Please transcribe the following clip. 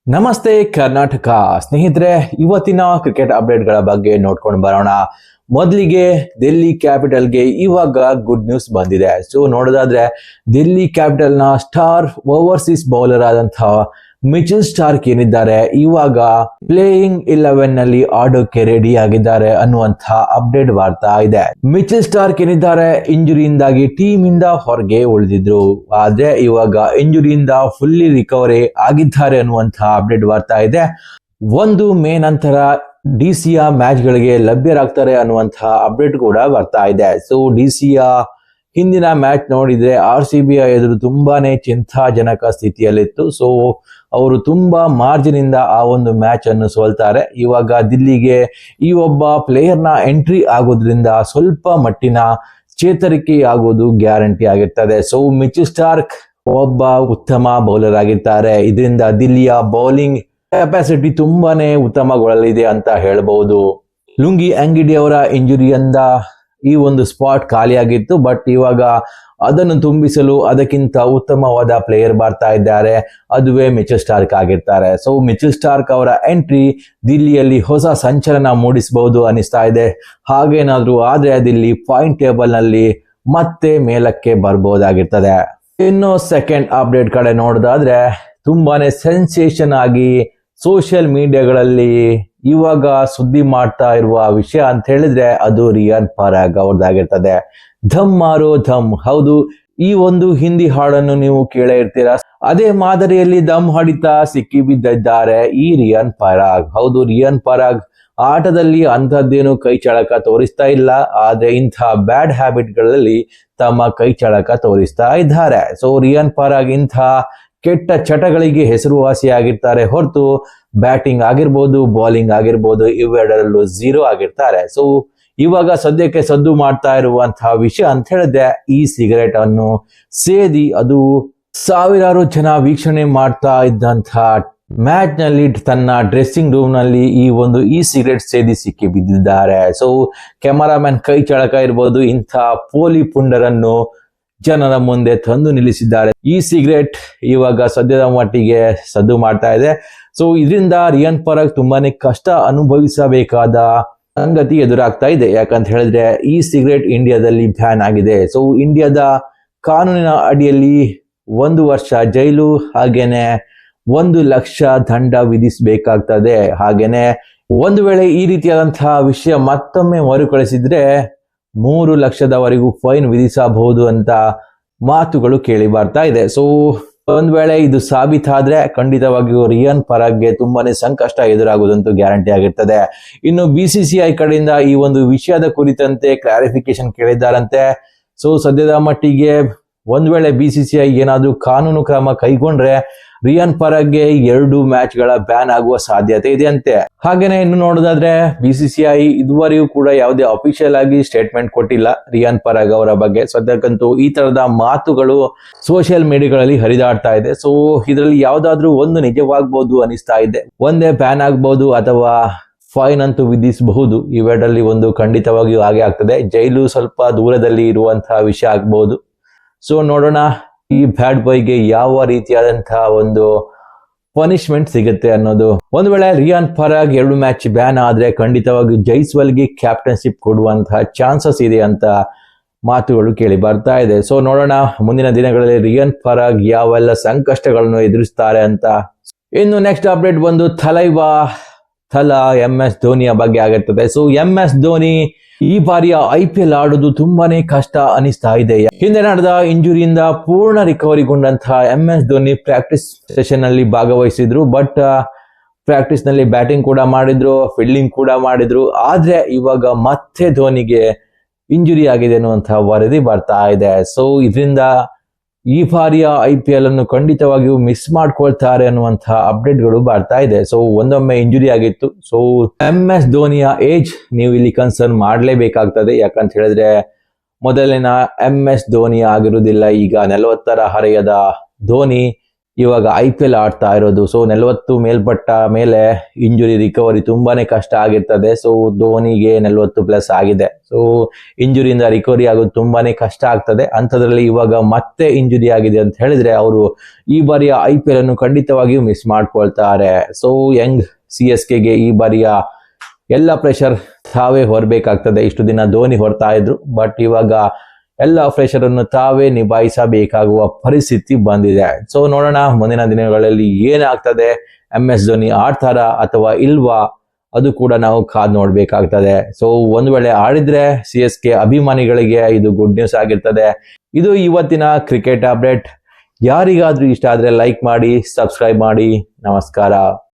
ನಮಸ್ತೆ ಕರ್ನಾಟಕ ಸ್ನೇಹಿತರೆ, ಇವತ್ತಿನ ಕ್ರಿಕೆಟ್ ಅಪ್ಡೇಟ್ಗಳ ಬಗ್ಗೆ ನೋಡ್ಕೊಂಡು ಬರೋಣ. ಮೊದಲಿಗೆ ಡೆಲ್ಲಿ ಕ್ಯಾಪಿಟಲ್ಗೆ ಇವಾಗ ಗುಡ್ ನ್ಯೂಸ್ ಬಂದಿದೆ. ಸೊ ನೋಡೋದಾದ್ರೆ ಡೆಲ್ಲಿ ಕ್ಯಾಪಿಟಲ್ನ ಸ್ಟಾರ್ ಓವರ್ಸೀಸ್ ಬೌಲರ್ ಆದಂತಹ ಮಿಚೆಲ್ ಸ್ಟಾರ್ಕ್ ಏನಿದ್ದಾರೆ ಇವಾಗ ಪ್ಲೇಯಿಂಗ್ 11 ನಲ್ಲಿ ಆಡೋಕೆ ರೆಡಿ ಆಗಿದ್ದಾರೆ ಅನ್ನುವಂತ ಅಪ್ಡೇಟ್ ಬರ್ತಾ ಇದೆ. ಮಿಚೆಲ್ ಸ್ಟಾರ್ಕ್ ಏನಿದ್ದಾರೆ ಇಂಜುರಿಯಿಂದಾಗಿ ಟೀಮ್ ಇಂದ ಹೊರಗೆ ಉಳಿದಿದ್ರು, ಆದ್ರೆ ಇವಾಗ ಇಂಜುರಿಯಿಂದ ಫುಲ್ಲಿ ರಿಕವರಿ ಆಗಿದ್ದಾರೆ ಅನ್ನುವಂತ ಅಪ್ಡೇಟ್ ಬರ್ತಾ ಇದೆ. 1 ಮೇ ನಂತರ ಡಿಸಿಯ ಮ್ಯಾಚ್ ಗಳಿಗೆ ಲಭ್ಯರಾಗ್ತಾರೆ ಅನ್ನುವಂತ ಅಪ್ಡೇಟ್ ಕೂಡ ಬರ್ತಾ ಇದೆ. ಸೊ ಡಿಸಿಯ ಹಿಂದಿನ ಮ್ಯಾಚ್ ನೋಡಿದ್ರೆ RCB ಎದುರು ತುಂಬಾನೇ ಚಿಂತಾಜನಕ ಸ್ಥಿತಿಯಲ್ಲಿತ್ತು. ಸೊ ಅವರು ತುಂಬಾ ಮಾರ್ಜಿನ್ ಇಂದ ಆ ಒಂದು ಮ್ಯಾಚ್ ಅನ್ನು ಸೋಲ್ತಾರೆ. ಇವಾಗ ದಿಲ್ಲಿಗೆ ಈ ಒಬ್ಬ ಪ್ಲೇಯರ್ನ ಎಂಟ್ರಿ ಆಗೋದ್ರಿಂದ ಸ್ವಲ್ಪ ಮಟ್ಟಿನ ಚೇತರಿಕೆ ಆಗೋದು ಗ್ಯಾರಂಟಿ ಆಗಿರ್ತದೆ. ಸೊ ಮಿಚೆಲ್ ಸ್ಟಾರ್ಕ್ ಒಬ್ಬ ಉತ್ತಮ ಬೌಲರ್ ಆಗಿರ್ತಾರೆ. ಇದರಿಂದ ದಿಲ್ಲಿಯ ಬೌಲಿಂಗ್ ಕೆಪಾಸಿಟಿ ತುಂಬಾನೇ ಉತ್ತಮಗೊಳ್ಳಲಿದೆ ಅಂತ ಹೇಳಬಹುದು. ಲುಂಗಿ ಅಂಗಿಡಿ ಅವರ ಇಂಜುರಿಯಿಂದ ಈ ಒಂದು ಸ್ಪಾಟ್ ಖಾಲಿಯಾಗಿತ್ತು, ಬಟ್ ಇವಾಗ ಅದನ್ನು ತುಂಬಿಸಲು ಅದಕ್ಕಿಂತ ಉತ್ತಮವಾದ ಪ್ಲೇಯರ್ ಬರ್ತಾ ಇದ್ದಾರೆ, ಅದುವೇ ಮಿಚೆಲ್ ಸ್ಟಾರ್ಕ್ ಆಗಿರ್ತಾರೆ. ಸೊ ಮಿಚೆಲ್ ಸ್ಟಾರ್ಕ್ ಅವರ ಎಂಟ್ರಿ ದಿಲ್ಲಿಯಲ್ಲಿ ಹೊಸ ಸಂಚಲನ ಮೂಡಿಸಬಹುದು ಅನಿಸ್ತಾ ಇದೆ. ಹಾಗೇನಾದ್ರೂ ಆದ್ರೆ ದಿಲ್ಲಿ ಪಾಯಿಂಟ್ ಟೇಬಲ್ ನಲ್ಲಿ ಮತ್ತೆ ಮೇಲಕ್ಕೆ ಬರ್ಬೋದಾಗಿರ್ತದೆ. ಇನ್ನು ಸೆಕೆಂಡ್ ಅಪ್ಡೇಟ್ ಕಡೆ ನೋಡೋದಾದ್ರೆ ತುಂಬಾನೇ ಸೆನ್ಸೇಷನ್ ಆಗಿ ಸೋಷಿಯಲ್ ಮೀಡಿಯಾಗಳಲ್ಲಿ ಇವಾಗ ಸುದ್ದಿ ಮಾಡ್ತಾ ಇರುವ ವಿಷಯ ಅಂತ ಹೇಳಿದ್ರೆ ಅದು ರಿಯಾನ್ ಪರಾಗ್ ಅವ್ರದ್ದಾಗಿರ್ತದೆ. ಧಮ್ ಮಾರೋ ಧಮ್. ಹೌದು, ಈ ಒಂದು ಹಿಂದಿ ಹಾಡನ್ನು ನೀವು ಕೇಳೇ ಇರ್ತೀರಾ. ಅದೇ ಮಾದರಿಯಲ್ಲಿ ದಮ್ ಹೊಡಿತಾ ಸಿಕ್ಕಿ ಬಿದ್ದಿದ್ದಾರೆ ಈ ರಿಯಾನ್ ಪರಾಗ್. ಹೌದು, ರಿಯಾನ್ ಪರಾಗ್ ಆಟದಲ್ಲಿ ಅಂಥದ್ದೇನು ಕೈ ಚಳಕ ತೋರಿಸ್ತಾ ಇಲ್ಲ, ಆದ್ರೆ ಇಂಥ ಬ್ಯಾಡ್ ಹ್ಯಾಬಿಟ್ ಗಳಲ್ಲಿ ತಮ್ಮ ಕೈ ಚಳಕ ತೋರಿಸ್ತಾ ಇದ್ದಾರೆ. ಸೊ ರಿಯಾನ್ ಪರಾಗ್ ಇಂಥ ಕೆಟ್ಟ ಚಟಗಳಿಗೆ ಹೆಸರುವಾಸಿಯಾಗಿರ್ತಾರೆ ಹೊರತು ಬ್ಯಾಟಿಂಗ್ ಆಗಿರ್ಬೋದು, ಬೌಲಿಂಗ್ ಆಗಿರ್ಬೋದು ಇವೆರಡರಲ್ಲೂ 0 ಆಗಿರ್ತಾರೆ. ಸೊ ಇವಾಗ ಸದ್ಯಕ್ಕೆ ಸದ್ದು ಮಾಡ್ತಾ ಇರುವಂತಹ ವಿಷಯ ಅಂತ ಹೇಳಿದ್ರೆ ಈ ಸಿಗರೇಟ್ ಅನ್ನು ಸೇದಿ ಅದು ಸಾವಿರಾರು ಜನ ವೀಕ್ಷಣೆ ಮಾಡ್ತಾ ಇದ್ದಂತಹ ಮ್ಯಾಚ್ ನಲ್ಲಿ ತನ್ನ ಡ್ರೆಸ್ಸಿಂಗ್ ರೂಮ್ ನಲ್ಲಿ ಈ ಸಿಗರೇಟ್ ಸೇದಿ ಸಿಕ್ಕಿ ಬಿದ್ದಿದ್ದಾರೆ. ಸೊ ಕ್ಯಾಮರಾಮನ್ ಕೈ ಚಳಕ ಇರ್ಬೋದು, ಇಂಥ ಪೋಲಿ ಪುಂಡರನ್ನು ಜನರ ಮುಂದೆ ತಂದು ನಿಲ್ಲಿಸಿದ್ದಾರೆ. ಈ ಸಿಗರೇಟ್ ಇವಾಗ ಸದ್ಯದ ಮಟ್ಟಿಗೆ ಸದ್ದು ಮಾಡ್ತಾ ಇದೆ. ಸೊ ಇದರಿಂದ ರಿಯಾನ್ ಪರಾಗ್ ತುಂಬಾನೇ ಕಷ್ಟ ಅನುಭವಿಸಬೇಕಾದ ಸಂಗತಿ ಎದುರಾಗ್ತಾ ಇದೆ. ಯಾಕಂತ ಹೇಳಿದ್ರೆ ಈ ಸಿಗರೇಟ್ ಇಂಡಿಯಾದಲ್ಲಿ ಬ್ಯಾನ್ ಆಗಿದೆ. ಸೊ ಇಂಡಿಯಾದ ಕಾನೂನಿನ ಅಡಿಯಲ್ಲಿ 1 ವರ್ಷ ಜೈಲು ಹಾಗೇನೆ 1 ಲಕ್ಷ ದಂಡ ವಿಧಿಸಬೇಕಾಗ್ತದೆ. ಹಾಗೇನೆ ಒಂದು ವೇಳೆ ಈ ರೀತಿಯಾದಂತಹ ವಿಷಯ ಮತ್ತೊಮ್ಮೆ ಮರುಕಳಿಸಿದ್ರೆ 3 ಲಕ್ಷದವರೆಗೂ ಫೈನ್ ವಿಧಿಸಬಹುದು ಅಂತ ಮಾತುಗಳು ಕೇಳಿ ಬರ್ತಾ ಇದೆ. ಸೊ ಒಂದ್ ವೇಳೆ ಇದು ಸಾಬೀತಾದ್ರೆ ಖಂಡಿತವಾಗಿಯೂ ರಿಯಾನ್ ಪರಾಗ್ಗೆ ತುಂಬಾನೇ ಸಂಕಷ್ಟ ಎದುರಾಗುವುದಂತೂ ಗ್ಯಾರಂಟಿ ಆಗಿರ್ತದೆ. ಇನ್ನು BCCI ಕಡೆಯಿಂದ ಈ ಒಂದು ವಿಷಯದ ಕುರಿತಂತೆ ಕ್ಲಾರಿಫಿಕೇಶನ್ ಕೇಳಿದ್ದಾರಂತೆ. ಸೊ ಸದ್ಯದ ಮಟ್ಟಿಗೆ ಒಂದ್ ವೇಳೆ BCCI ಏನಾದ್ರೂ ಕಾನೂನು ಕ್ರಮ ಕೈಗೊಂಡ್ರೆ ರಿಯಾನ್ ಪರಾಗ್ಗೆ 2 ಮ್ಯಾಚ್ಗಳ ಬ್ಯಾನ್ ಆಗುವ ಸಾಧ್ಯತೆ ಇದೆ ಅಂತೆ. ಹಾಗೇನೆ ಇನ್ನು ನೋಡೋದಾದ್ರೆ BCCI ಇದುವರೆಗೂ ಕೂಡ ಯಾವುದೇ ಅಫಿಷಿಯಲ್ ಆಗಿ ಸ್ಟೇಟ್ಮೆಂಟ್ ಕೊಟ್ಟಿಲ್ಲ ರಿಯಾನ್ ಪರಾಗ್ ಅವರ ಬಗ್ಗೆ. ಸದ್ಯಕ್ಕಂತೂ ಈ ತರದ ಮಾತುಗಳು ಸೋಷಿಯಲ್ ಮೀಡಿಯಾಗಳಲ್ಲಿ ಹರಿದಾಡ್ತಾ ಇದೆ. ಸೊ ಇದರಲ್ಲಿ ಯಾವ್ದಾದ್ರೂ ಒಂದು ನಿಜವಾಗಬಹುದು ಅನಿಸ್ತಾ ಇದೆ. ಒಂದೇ ಬ್ಯಾನ್ ಆಗ್ಬಹುದು ಅಥವಾ ಫೈನ್ ಅಂತೂ ವಿಧಿಸಬಹುದು. ಇವೆರಡರಲ್ಲಿ ಒಂದು ಖಂಡಿತವಾಗಿಯೂ ಹಾಗೆ ಆಗ್ತದೆ. ಜೈಲು ಸ್ವಲ್ಪ ದೂರದಲ್ಲಿ ಇರುವಂತಹ ವಿಷಯ ಆಗ್ಬಹುದು. ಸೊ ನೋಡೋಣ ಈ ಬ್ಯಾಡ್ ಬಾಯ್ಗೆ ಯಾವ ರೀತಿಯಾದಂತಹ ಒಂದು ಪನಿಷ್ಮೆಂಟ್ ಸಿಗುತ್ತೆ ಅನ್ನೋದು. ಒಂದು ವೇಳೆ ರಿಯಾನ್ ಪರಾಗ್ 2 ಮ್ಯಾಚ್ ಬ್ಯಾನ್ ಆದ್ರೆ ಖಂಡಿತವಾಗಿ ಜೈಸ್ವಾಲ್ಗೆ ಕ್ಯಾಪ್ಟನ್ಶಿಪ್ ಕೊಡುವಂತಹ ಚಾನ್ಸಸ್ ಇದೆ ಅಂತ ಮಾತುಗಳು ಕೇಳಿ ಬರ್ತಾ ಇದೆ. ಸೊ ನೋಡೋಣ ಮುಂದಿನ ದಿನಗಳಲ್ಲಿ ರಿಯಾನ್ ಪರಾಗ್ ಯಾವೆಲ್ಲ ಸಂಕಷ್ಟಗಳನ್ನು ಎದುರಿಸ್ತಾರೆ ಅಂತ. ಇನ್ನು ನೆಕ್ಸ್ಟ್ ಅಪ್ಡೇಟ್ ಬಂದು ಥಲಾ MS ಧೋನಿಯ ಬಗ್ಗೆ ಆಗಿರ್ತದೆ. ಸೊ MS ಧೋನಿ ಈ ಬಾರಿಯ IPL ಆಡೋದು ತುಂಬಾನೇ ಕಷ್ಟ ಅನಿಸ್ತಾ ಇದೆ. ಹಿಂದೆ ನಡೆದ ಇಂಜುರಿಯಿಂದ ಪೂರ್ಣ ರಿಕವರಿಗೊಂಡಂತಹ MS ಧೋನಿ ಪ್ರಾಕ್ಟೀಸ್ ಸೆಷನ್ ನಲ್ಲಿ ಭಾಗವಹಿಸಿದ್ರು. ಬಟ್ ಪ್ರಾಕ್ಟೀಸ್ ನಲ್ಲಿ ಬ್ಯಾಟಿಂಗ್ ಕೂಡ ಮಾಡಿದ್ರು, ಫೀಲ್ಡಿಂಗ್ ಕೂಡ ಮಾಡಿದ್ರು. ಆದ್ರೆ ಇವಾಗ ಮತ್ತೆ ಧೋನಿಗೆ ಇಂಜುರಿ ಆಗಿದೆ ಅನ್ನುವಂತಹ ವರದಿ ಬರ್ತಾ ಇದೆ. ಸೊ ಇದರಿಂದ ಈ ಬಾರಿಯ IPL ಅನ್ನು ಖಂಡಿತವಾಗಿಯೂ ಮಿಸ್ ಮಾಡ್ಕೊಳ್ತಾರೆ ಅನ್ನುವಂತಹ ಅಪ್ಡೇಟ್ಗಳು ಬರ್ತಾ ಇದೆ. ಸೊ ಒಂದೊಮ್ಮೆ ಇಂಜುರಿ ಆಗಿತ್ತು. ಸೊ MS ಧೋನಿಯ ಏಜ್ ನೀವು ಇಲ್ಲಿ ಕನ್ಸರ್ನ್ ಮಾಡಲೇಬೇಕಾಗ್ತದೆ. ಯಾಕಂತ ಹೇಳಿದ್ರೆ ಮೊದಲಿನ MS ಧೋನಿ ಆಗಿರುವುದಿಲ್ಲ. ಈಗ 40ರ ಹರೆಯದ ಧೋನಿ ಇವಾಗ IPL ಆಡ್ತಾ ಇರೋದು. ಸೊ 40 ಮೇಲ್ಪಟ್ಟ ಮೇಲೆ ಇಂಜುರಿ ರಿಕವರಿ ತುಂಬಾನೇ ಕಷ್ಟ ಆಗಿರ್ತದೆ. ಸೊ ಧೋನಿಗೆ 40+ ಆಗಿದೆ. ಸೊ ಇಂಜುರಿಯಿಂದ ರಿಕವರಿ ಆಗೋದು ತುಂಬಾನೇ ಕಷ್ಟ ಆಗ್ತದೆ. ಅಂಥದ್ರಲ್ಲಿ ಇವಾಗ ಮತ್ತೆ ಇಂಜುರಿ ಆಗಿದೆ ಅಂತ ಹೇಳಿದ್ರೆ ಅವರು ಈ ಬಾರಿಯ IPL ಅನ್ನು ಖಂಡಿತವಾಗಿಯೂ ಮಿಸ್ ಮಾಡ್ಕೊಳ್ತಾರೆ. ಸೊ ಯಂಗ್ CSKಗೆ ಈ ಬಾರಿಯ ಎಲ್ಲ ಪ್ರೆಷರ್ ತಾವೇ ಹೊರಬೇಕಾಗ್ತದೆ. ಇಷ್ಟು ದಿನ ಧೋನಿ ಹೊರ್ತಾ ಇದ್ರು, ಬಟ್ ಇವಾಗ ಎಲ್ಲ ಪ್ರೆಷರ್ ಅನ್ನು ತಾವೇ ನಿಭಾಯಿಸಬೇಕಾಗುವ ಪರಿಸ್ಥಿತಿ ಬಂದಿದೆ. ಸೊ ನೋಡೋಣ ಮುಂದಿನ ದಿನಗಳಲ್ಲಿ ಏನಾಗ್ತದೆ, MS ಧೋನಿ ಆಡ್ತಾರಾ ಅಥವಾ ಇಲ್ವಾ, ಅದು ಕೂಡ ನಾವು ಕಾದ್ ನೋಡ್ಬೇಕಾಗ್ತದೆ. ಸೊ ಒಂದ್ ವೇಳೆ ಆಡಿದ್ರೆ CSK ಅಭಿಮಾನಿಗಳಿಗೆ ಇದು ಗುಡ್ ನ್ಯೂಸ್ ಆಗಿರ್ತದೆ. ಇದು ಇವತ್ತಿನ ಕ್ರಿಕೆಟ್ ಅಪ್ಡೇಟ್. ಯಾರಿಗಾದ್ರೂ ಇಷ್ಟ ಆದ್ರೆ ಲೈಕ್ ಮಾಡಿ, ಸಬ್ಸ್ಕ್ರೈಬ್ ಮಾಡಿ. ನಮಸ್ಕಾರ.